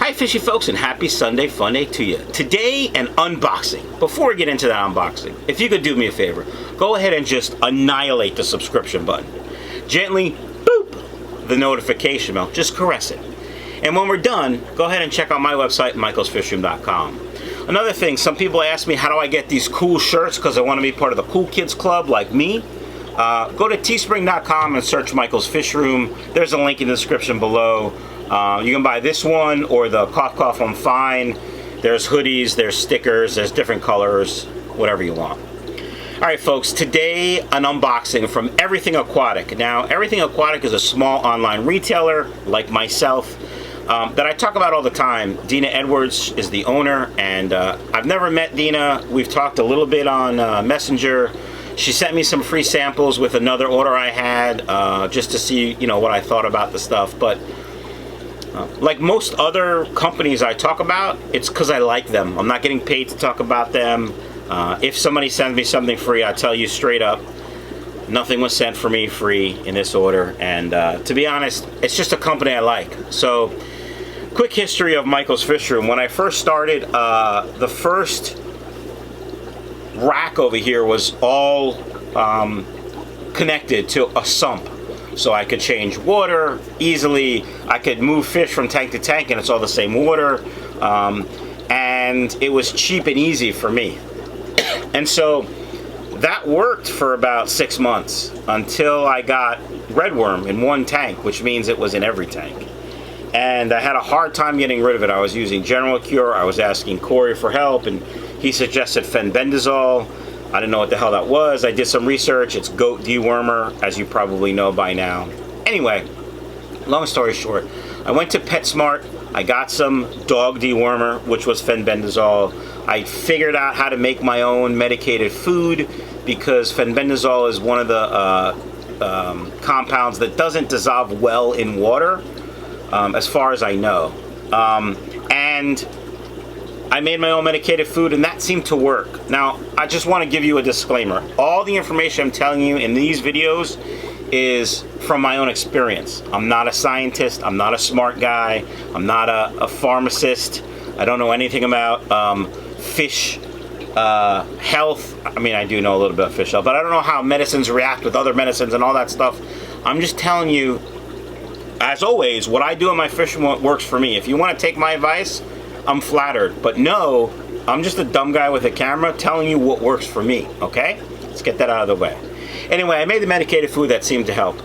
Hi fishy folks, and happy Sunday fun day to you. Today, an unboxing. Before we get into that unboxing, if you could do me a favor, go ahead and just annihilate the subscription button. Gently, boop, the notification bell. Just caress it. And when we're done, go ahead and check out my website, michaelsfishroom.com. Another thing, some people ask me, how do I get these cool shirts because I want to be part of the cool kids club like me? Go to teespring.com and search Michael's Fish Room. There's a link in the description below. You can buy this one or the Cough Cough I'm Fine. There's hoodies, there's stickers, there's different colors, whatever you want. Alright folks, today an unboxing from Everything Aquatic. Now, Everything Aquatic is a small online retailer like myself that I talk about all the time. Dina Edwards is the owner, and I've never met Dina. We've talked a little bit on Messenger. She sent me some free samples with another order I had just to see, you know, what I thought about the stuff. But like most other companies I talk about, it's because I like them. I'm not getting paid to talk about them. If somebody sends me something free, I tell you straight up, nothing was sent for me free in this order. And to be honest, it's just a company I like. So, quick history of Michael's Fish Room. When I first started, the first rack over here was all connected to a sump. So I could change water easily. I could move fish from tank to tank and it's all the same water. And it was cheap and easy for me. And so that worked for about 6 months until I got redworm in one tank, which means it was in every tank. And I had a hard time getting rid of it. I was using General Cure. I was asking Corey for help, and he suggested fenbendazole. I didn't know what the hell that was. I did some research. It's goat dewormer, as you probably know by now. Anyway, long story short, I went to PetSmart. I got some dog dewormer, which was fenbendazole. I figured out how to make my own medicated food because fenbendazole is one of the compounds that doesn't dissolve well in water, as far as I know. And I made my own medicated food, and that seemed to work. Now, I just want to give you a disclaimer. All the information I'm telling you in these videos is from my own experience. I'm not a scientist. I'm not a smart guy. I'm not a pharmacist. I don't know anything about fish health. I mean, I do know a little bit of fish health, but I don't know how medicines react with other medicines and all that stuff. I'm just telling you, as always, what I do in my fish works for me. If you want to take my advice, I'm flattered, but no, I'm just a dumb guy with a camera telling you what works for me, okay? Let's get that out of the way. Anyway, I made the medicated food that seemed to help.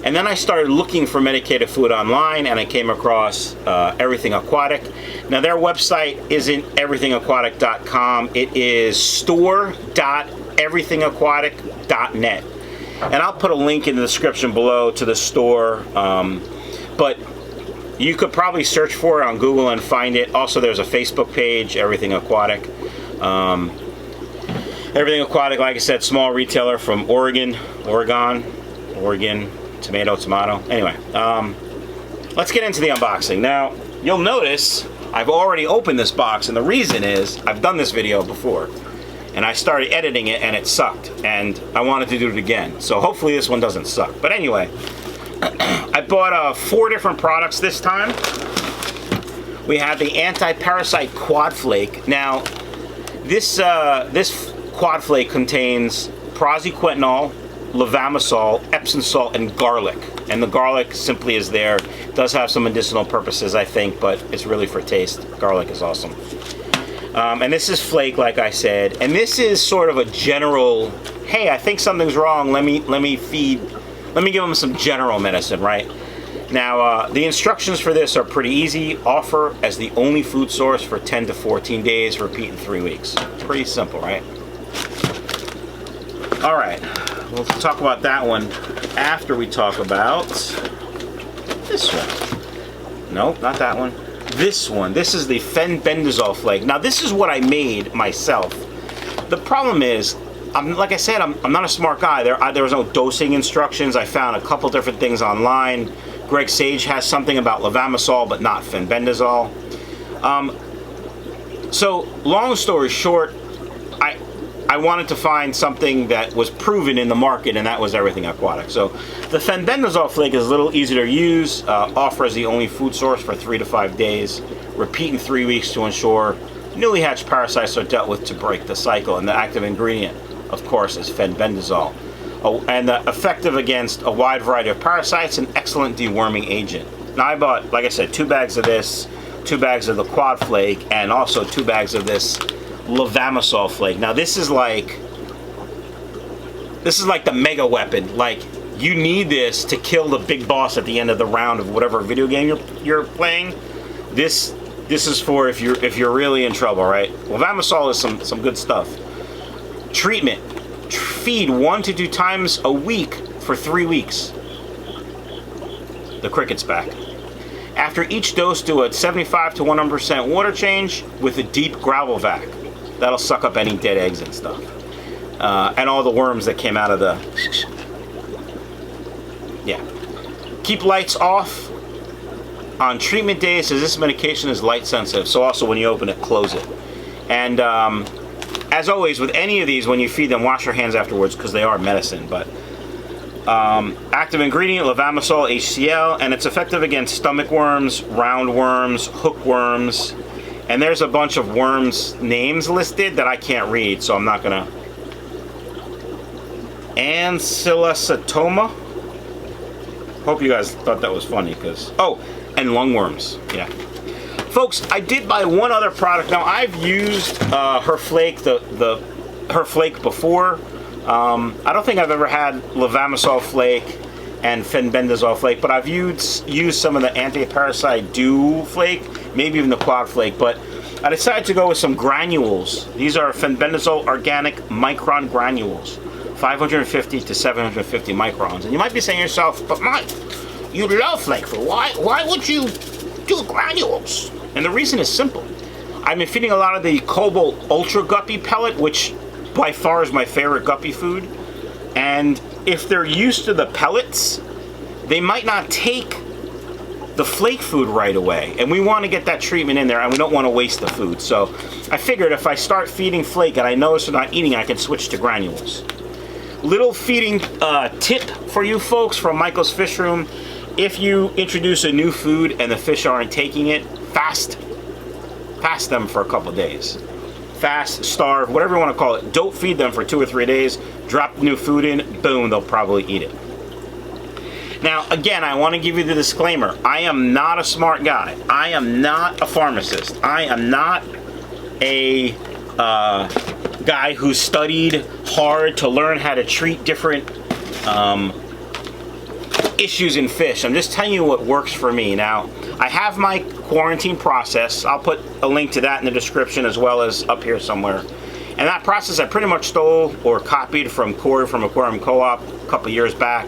And then I started looking for medicated food online, and I came across Everything Aquatic. Now, their website isn't everythingaquatic.com. It is store.everythingaquatic.net. And I'll put a link in the description below to the store, but you could probably search for it on Google and find it. Also, there's a Facebook page, Everything Aquatic. Everything Aquatic, like I said, small retailer from Oregon, tomato. Anyway, let's get into the unboxing. Now, you'll notice I've already opened this box, and the reason is I've done this video before, and I started editing it, and it sucked, and I wanted to do it again. So hopefully this one doesn't suck. But anyway, I bought 4 different products this time. We have the anti-parasite quad flake. Now, this quad flake contains praziquantel, levamisole, Epsom salt, and garlic. And the garlic simply is there. It does have some medicinal purposes, I think, but it's really for taste. Garlic is awesome. And this is flake, like I said. And this is sort of a general, hey, I think something's wrong. Let me give them some general medicine, right? Now, the instructions for this are pretty easy. Offer as the only food source for 10 to 14 days. Repeat in 3 weeks. Pretty simple, right? All right. We'll talk about that one after we talk about this one. Nope, not that one. This one. This is the fenbendazole flake. Now, this is what I made myself. The problem is, like I said, I'm not a smart guy. There was no dosing instructions. I found a couple different things online. Greg Sage has something about levamisole, but not fenbendazole. So, long story short, I I wanted to find something that was proven in the market, and that was Everything Aquatic. So the fenbendazole flake is a little easier to use, offers the only food source for 3 to 5 days, repeat in 3 weeks to ensure newly hatched parasites are dealt with to break the cycle. And the active ingredient, of course, is fenbendazole. And effective against a wide variety of parasites, an excellent deworming agent. Now I bought, like I said, 2 bags of this, 2 bags of the quad flake, and also 2 bags of this levamisole flake. Now this is like the mega weapon. Like, you need this to kill the big boss at the end of the round of whatever video game you're playing. This is for if you're really in trouble, right? Levamisole is some good stuff. Treatment: feed 1 to 2 times a week for 3 weeks. The cricket's back. After each dose, do a 75 to 100% water change with a deep gravel vac. That'll suck up any dead eggs and stuff. And all the worms that came out of the... Yeah. Keep lights off on treatment days, as this medication is light sensitive. So also when you open it, close it. And as always, with any of these, when you feed them, wash your hands afterwards, because they are medicine. But active ingredient, levamisole HCl, and it's effective against stomach worms, roundworms, hookworms, and there's a bunch of worms names listed that I can't read, so I'm not gonna. Ancylostoma. Hope you guys thought that was funny, because and lungworms. Yeah, folks, I did buy one other product. Now I've used her flake, her flake before. I don't think I've ever had levamisole flake and fenbendazole flake, but I've used some of the anti-parasite dew flake, maybe even the quad flake, but I decided to go with some granules. These are fenbendazole organic micron granules, 550 to 750 microns. And you might be saying to yourself, but Mike, you love flake food. Why would you do granules? And the reason is simple. I've been feeding a lot of the Cobalt Ultra Guppy pellet, which by far is my favorite guppy food, and if they're used to the pellets, they might not take the flake food right away, and we want to get that treatment in there, and we don't want to waste the food. So I figured if I start feeding flake and I notice they're not eating, I can switch to granules. Little feeding tip for you folks from Michael's Fish Room: if you introduce a new food and the fish aren't taking it, fast them for a couple days. Fast, starve, whatever you want to call it. Don't feed them for 2 or 3 days. Drop the new food in, boom, they'll probably eat it. Now, again, I want to give you the disclaimer. I am not a smart guy. I am not a pharmacist. I am not a guy who studied hard to learn how to treat different issues in fish. I'm just telling you what works for me. Now, I have my quarantine process. I'll put a link to that in the description, as well as up here somewhere. And that process I pretty much stole or copied from Corey from Aquarium Co-op a couple years back.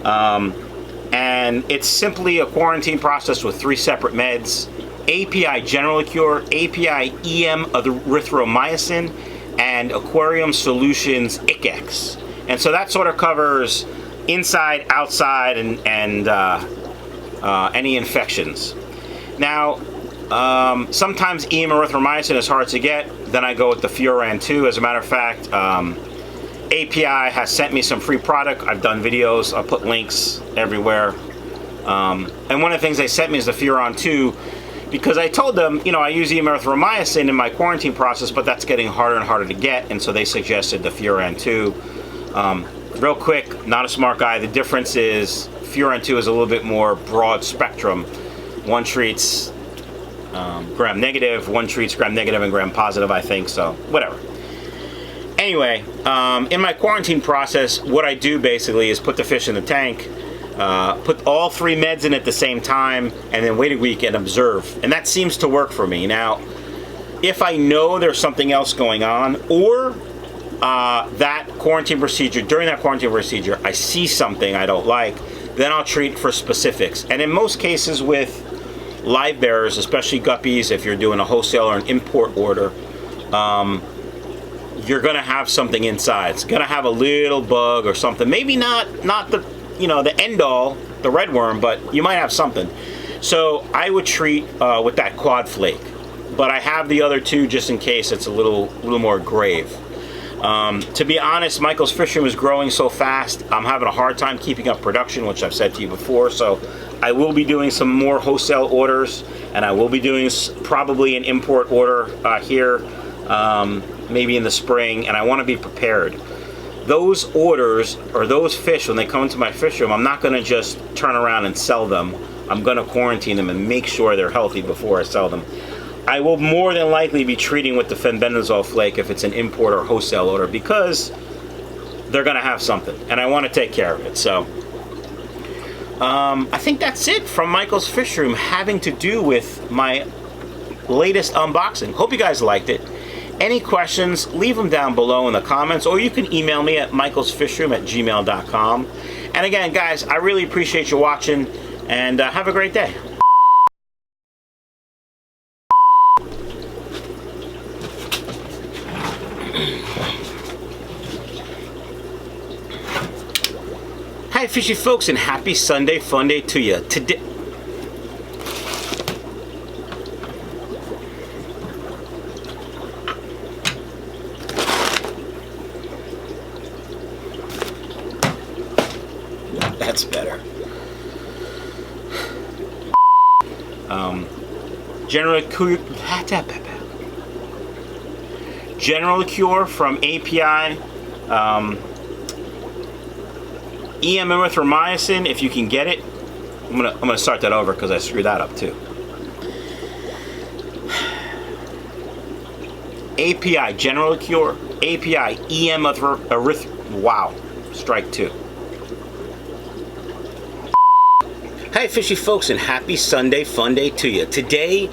And it's simply a quarantine process with 3 separate meds: API General Cure, API EM Erythromycin, and Aquarium Solutions ICX. And so that sort of covers inside, outside, and any infections. Now, sometimes EM erythromycin is hard to get. Then I go with the Furan 2. As a matter of fact, API has sent me some free product. I've done videos. I'll put links everywhere. And one of the things they sent me is the Furan 2, because I told them, you know, I use EM erythromycin in my quarantine process, but that's getting harder and harder to get, and so they suggested the Furan 2. Real quick, not a smart guy, the difference is Furan 2 is a little bit more broad spectrum. One treats gram negative, one treats gram negative and gram positive, I think, so whatever. Anyway, in my quarantine process, what I do basically is put the fish in the tank, put all 3 meds in at the same time, and then wait a week and observe. And that seems to work for me. Now, if I know there's something else going on, or that quarantine procedure, during that quarantine procedure, I see something I don't like, then I'll treat for specifics. And in most cases with live bearers, especially guppies, if you're doing a wholesale or an import order, you're gonna have something inside. It's gonna have a little bug or something. Maybe not the, you know, the end all, the red worm, but you might have something. So I would treat with that quad flake, but I have the other 2 just in case it's a little more grave. To be honest, Michael's Fish Room is growing so fast, I'm having a hard time keeping up production, which I've said to you before. So I will be doing some more wholesale orders, and I will be doing probably an import order here, maybe in the spring, and I want to be prepared. Those orders, or those fish, when they come into my fish room, I'm not going to just turn around and sell them. I'm going to quarantine them and make sure they're healthy before I sell them. I will more than likely be treating with the fenbendazole flake if it's an import or wholesale order, because they're going to have something, and I want to take care of it. So I think that's it from Michael's Fish Room, having to do with my latest unboxing. Hope you guys liked it. Any questions, leave them down below in the comments, or you can email me at michaelsfishroom@gmail.com. And again, guys, I really appreciate you watching, and have a great day. Hi, fishy folks, and happy Sunday fun day to you. Today, that's better. General Cure from API. EM erythromycin, if you can get it. I'm gonna start that over because I screwed that up too. API General Cure, API EM wow, strike two. Hi, fishy folks, and happy Sunday fun day to you. Today,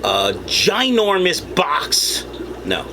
a ginormous box. No.